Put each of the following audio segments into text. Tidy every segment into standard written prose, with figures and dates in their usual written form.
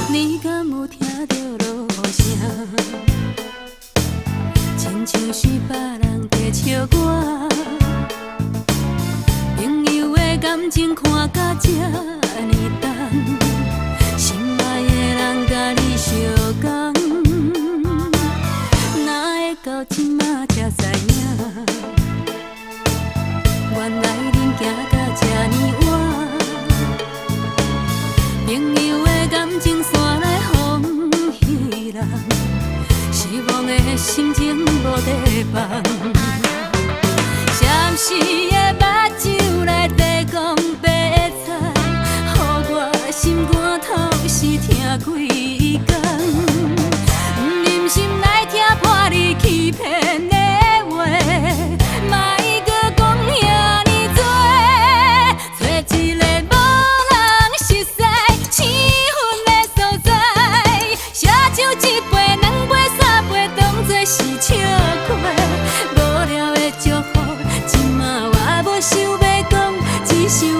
你敢有听到落声？亲像是别人在笑我。朋友的感情看甲这呢重，心爱的人甲你相共，哪会到即马才知影？原来恁行到这呢晚。朋友的感情线来予彼人，失望的心情无地放。暂时的目睭来地讲白菜，予我心肝透是疼几工。不忍心来听破你欺骗的话，莫搁讲遐尼多，找一个无人熟悉、青云的所在，写酒一杯、两杯、三杯，当作是笑话。无聊的祝福，即马我无想要讲，只想要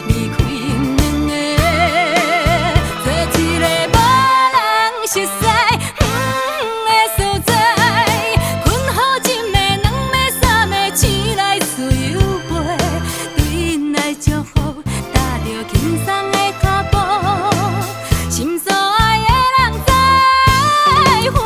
离开阮两个，找一个无人熟悉的所在，困好一暝、两暝、三暝，醒来自由飞，对因来祝福，踏着轻松的脚步，心所爱的人再会。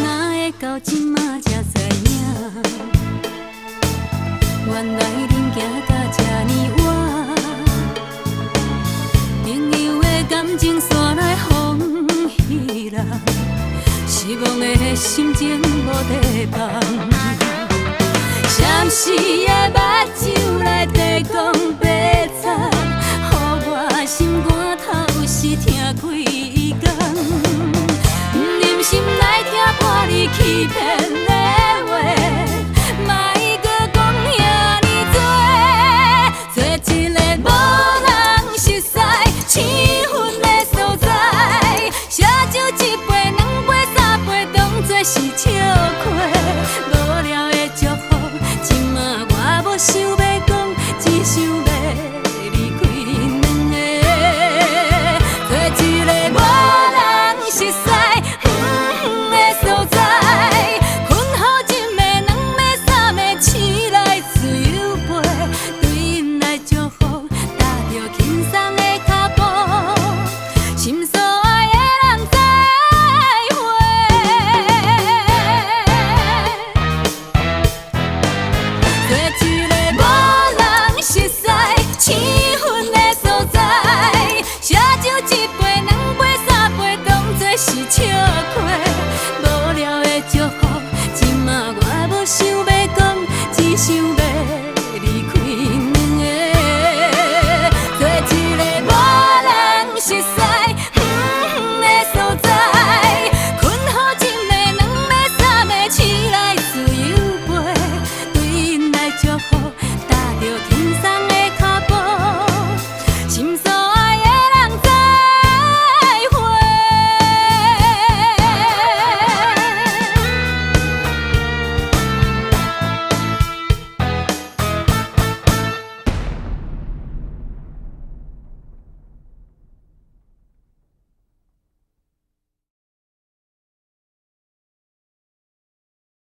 哪会到即马才知影？原来恁行到这呢晚。朋友的感情线来予彼人，失望的心情无地放。暂时的目睭来地讲白菜，予我心肝透是疼几